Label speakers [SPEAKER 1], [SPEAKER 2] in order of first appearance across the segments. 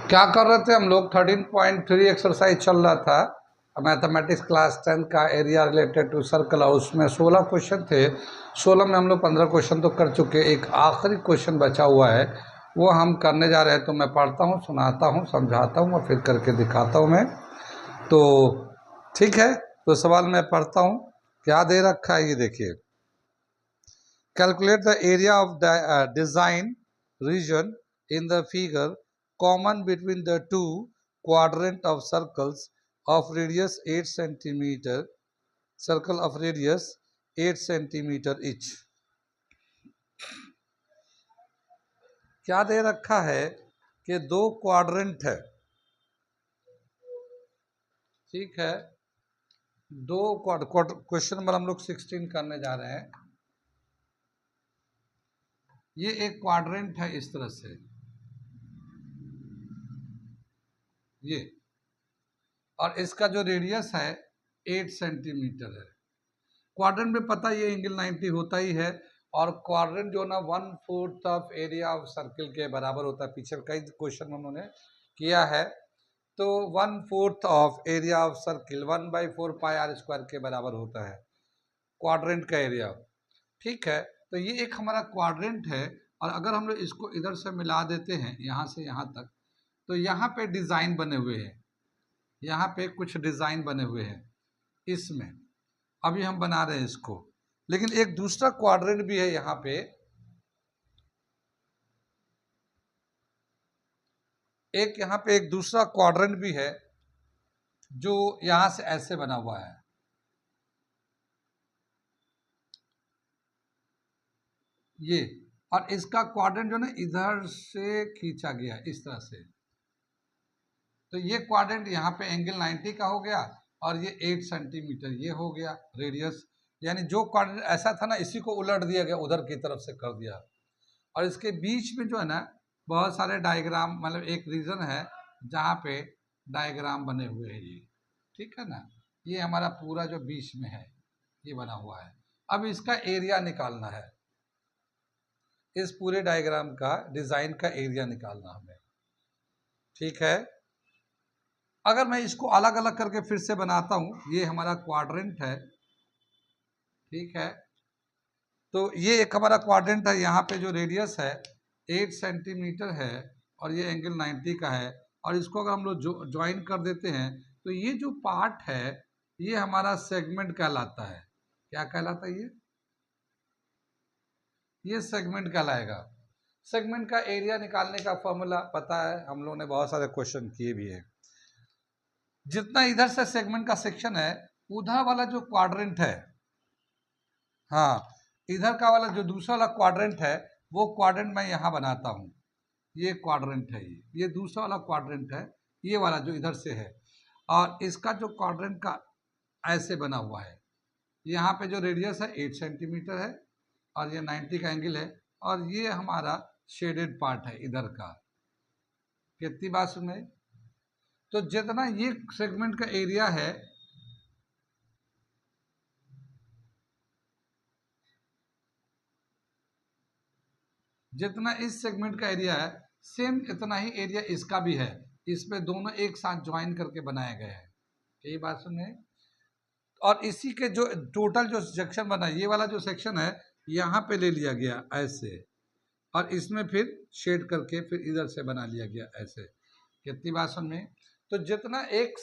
[SPEAKER 1] क्या कर रहे थे हम लोग? 13.3 एक्सरसाइज चल रहा था मैथमेटिक्स क्लास 10 का, एरिया रिलेटेड टू सर्कल। और उसमें 16 क्वेश्चन थे। 16 में हम लोग 15 क्वेश्चन तो कर चुके, एक आखिरी क्वेश्चन बचा हुआ है, वो हम करने जा रहे हैं। तो मैं पढ़ता हूँ, सुनाता हूँ, समझाता हूँ और फिर करके दिखाता हूँ मैं। तो ठीक है, तो सवाल मैं पढ़ता हूँ। क्या दे रखा है ये देखिए। Calculate the area of the design region in the figure common between the two quadrant of circles of radius 8 centimeter, circle of radius 8 centimeter each। क्या दे रखा है कि दो क्वाड्रेंट है, ठीक है। दो क्वेश्चन नंबर हम लोग 16 करने जा रहे हैं। ये एक क्वाड्रेंट है इस तरह से, ये, और इसका जो रेडियस है 8 सेंटीमीटर है। क्वाड्रेंट में पता ये एंगल 90 होता ही है, और क्वाड्रेंट जो ना 1/4 ऑफ एरिया ऑफ सर्किल के बराबर होता है। पीछे कई क्वेश्चन में उन्होंने किया है। तो 1/4 of area of circle 1/4 pi r square के बराबर होता है क्वाड्रेंट का एरिया, ठीक है। तो ये एक हमारा क्वाड्रेंट है, और अगर हम लोग इसको इधर से मिला देते हैं यहाँ से यहाँ तक, तो यहाँ पे डिजाइन बने हुए हैं, यहाँ पे कुछ डिजाइन बने हुए हैं इसमें। अभी हम बना रहे हैं इसको, लेकिन एक दूसरा क्वाड्रेंट भी है यहाँ पे, एक यहाँ पे एक दूसरा क्वाड्रेंट भी है जो यहां से ऐसे बना हुआ है, ये। और इसका क्वाड्रेंट जो ना इधर से खींचा गया इस तरह से। तो ये क्वाड्रेंट यहाँ पे एंगल 90 का हो गया, और ये 8 सेंटीमीटर ये हो गया रेडियस। यानी जो क्वाड्रेंट ऐसा था ना, इसी को उलट दिया गया, उधर की तरफ से कर दिया। और इसके बीच में जो है ना बहुत सारे डायग्राम, मतलब एक रीजन है जहाँ पे डायग्राम बने हुए हैं ये, ठीक है ना। ये हमारा पूरा जो बीच में है ये बना हुआ है। अब इसका एरिया निकालना है, इस पूरे डायग्राम का डिजाइन का एरिया निकालना हमें, ठीक है। अगर मैं इसको अलग अलग करके फिर से बनाता हूं, ये हमारा क्वाड्रेंट है, ठीक है। तो ये एक हमारा क्वाड्रेंट है, यहाँ पे जो रेडियस है 8 सेंटीमीटर है, और ये एंगल 90 का है। और इसको अगर हम लोग ज्वाइन कर देते हैं, तो ये जो पार्ट है ये हमारा सेगमेंट कहलाता है। क्या कहलाता है ये सेगमेंट कहलाएगा। सेगमेंट का एरिया निकालने का फॉर्मूला पता है, हम लोगों ने बहुत सारे क्वेश्चन किए भी है। जितना इधर से सेगमेंट का सेक्शन है, उधर वाला जो क्वाड्रेंट है, हाँ, इधर का वाला जो दूसरा वाला क्वाड्रेंट है, वो क्वाड्रेंट मैं यहाँ बनाता हूँ। ये क्वाड्रेंट है, ये दूसरा वाला क्वाड्रेंट है, ये वाला जो इधर से है। और इसका जो क्वाड्रेंट का ऐसे बना हुआ है, यहाँ पे जो रेडियस है 8 सेंटीमीटर है, और ये 90 का एंगल है, और ये हमारा शेडेड पार्ट है इधर का। कितनी बात सुन? तो जितना ये सेगमेंट का एरिया है, जितना इस सेगमेंट का एरिया है, सेम इतना ही एरिया इसका भी है। इसमें दोनों एक साथ ज्वाइन करके बनाया गया है। यही बात सुने। और इसी के जो टोटल जो सेक्शन बना, ये वाला जो सेक्शन है यहाँ पे ले लिया गया ऐसे, और इसमें फिर शेड करके फिर इधर से बना लिया गया ऐसे। कितनी बात सुन में? तो जितना एक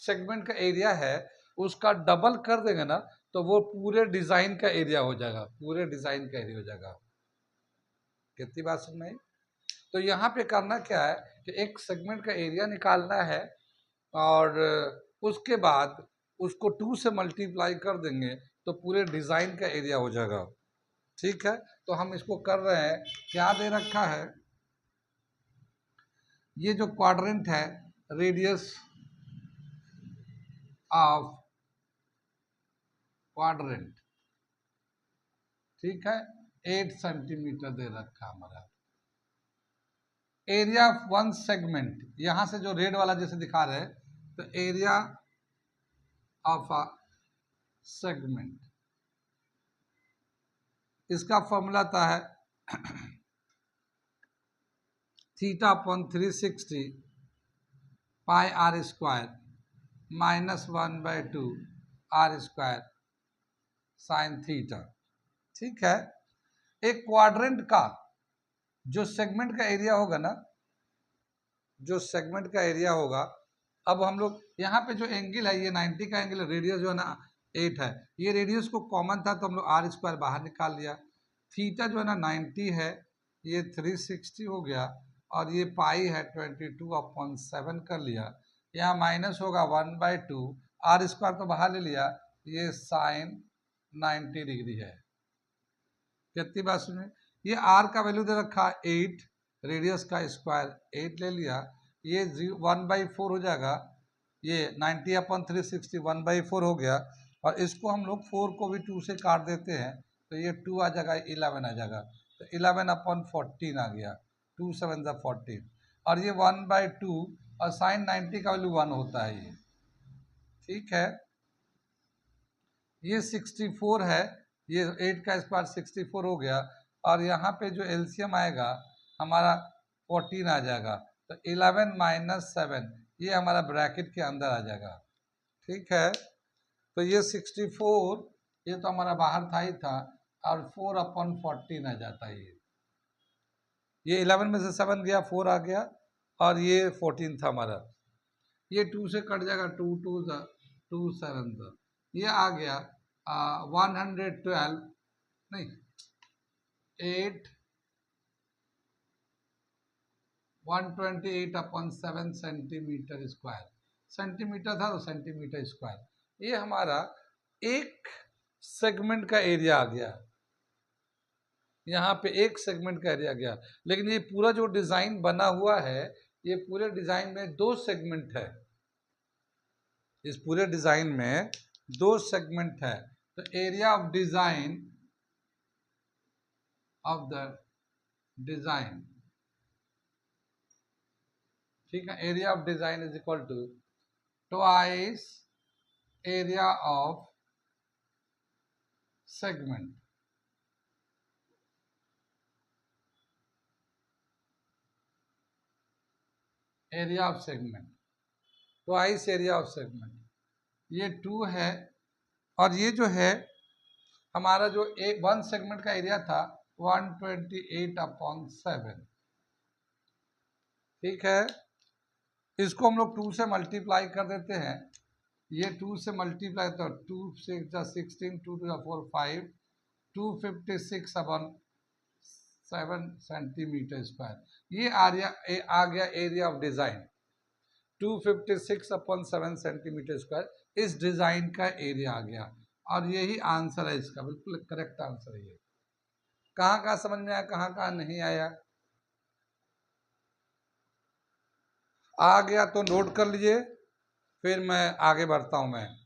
[SPEAKER 1] सेगमेंट का एरिया है उसका डबल कर देंगे ना, तो वो पूरे डिजाइन का एरिया हो जाएगा, पूरे डिजाइन का एरिया हो जाएगा। कितनी बात सुन में? तो यहाँ पे करना क्या है कि एक सेगमेंट का एरिया निकालना है, और उसके बाद उसको 2 से मल्टीप्लाई कर देंगे तो पूरे डिजाइन का एरिया हो जाएगा, ठीक है। तो हम इसको कर रहे हैं। क्या दे रखा है? ये जो क्वाड्रेंट है, रेडियस ऑफ क्वाड्रेंट, ठीक है, 8 सेंटीमीटर दे रखा हमारा। एरिया ऑफ वन सेगमेंट, यहां से जो रेड वाला जैसे दिखा रहे हैं, तो एरिया ऑफ अ सेगमेंट, इसका फॉर्मूला था है theta upon 360 pi r square -1/2 r square sine theta. ठीक है, एक क्वाड्रेंट का जो सेगमेंट का एरिया होगा ना, जो सेगमेंट का एरिया होगा, अब हम लोग यहाँ पे जो एंगल है ये 90 का एंगल है, रेडियस जो है ना 8 है, ये रेडियस को कॉमन था तो हम लोग आर स्क्वायर बाहर निकाल लिया। थीटा जो है ना 90 है, ये 360 हो गया, और ये पाई है 22/7 कर लिया। यहाँ माइनस होगा 1/2, आर स्क्वायर तो बाहर ले लिया, ये साइन 90 डिग्री है। कितनी बात सुनिए, ये आर का वैल्यू दे रखा 8, रेडियस का स्क्वायर 8 ले लिया, ये 1/4 हो जाएगा, ये 90/360 1/4 हो गया, और इसको हम लोग 4 को भी 2 से काट देते हैं तो ये 2 आ जाएगा, 11 आ जाएगा, तो 11/14 आ गया, 2 7 14, और ये 1/2, और साइन 90 का वैल्यू 1 होता है ये। ठीक है, ये 64 है, ये 8 का स्क्वायर 64 हो गया, और यहाँ पे जो एलसीएम आएगा हमारा 14 आ जाएगा, तो 11 - 7 ये हमारा ब्रैकेट के अंदर आ जाएगा। ठीक है, तो ये 64 ये तो हमारा बाहर था ही था, और 4/14 आ जाता है ये 11 में से 7 गया, 4 आ गया, और ये 14 था हमारा, ये 2 से कट जाएगा, 2 2 2 7 था, ये आ गया 112 नहीं 8 128/7 सेंटीमीटर स्क्वायर, सेंटीमीटर था तो सेंटीमीटर स्क्वायर, ये हमारा एक सेगमेंट का एरिया आ गया। यहाँ पे एक सेगमेंट का एरिया गया, लेकिन ये पूरा जो डिजाइन बना हुआ है, ये पूरे डिजाइन में 2 सेगमेंट है, इस पूरे डिजाइन में 2 सेगमेंट है, तो area of design of the design, ठीक है, area of design is equal to twice area of segment. Area of segment twice area of segment, ये 2 है, और ये जो है हमारा जो 1 सेगमेंट का एरिया था 128/7। ठीक है, इसको हम लोग 2 से मल्टीप्लाई कर देते हैं, ये 2 से मल्टीप्लाई तो 2 6 16 2 2 4 5 256/7 सेंटीमीटर स्क्वायर, ये आ गया area of design 256/7 centimetre square, इस डिजाइन का एरिया आ गया, और यही आंसर है इसका, बिल्कुल करेक्ट आंसर है ये। कहाँ कहाँ समझ में आया, कहाँ कहाँ नहीं आया, आ गया तो नोट कर लीजिए, फिर मैं आगे बढ़ता हूँ मैं।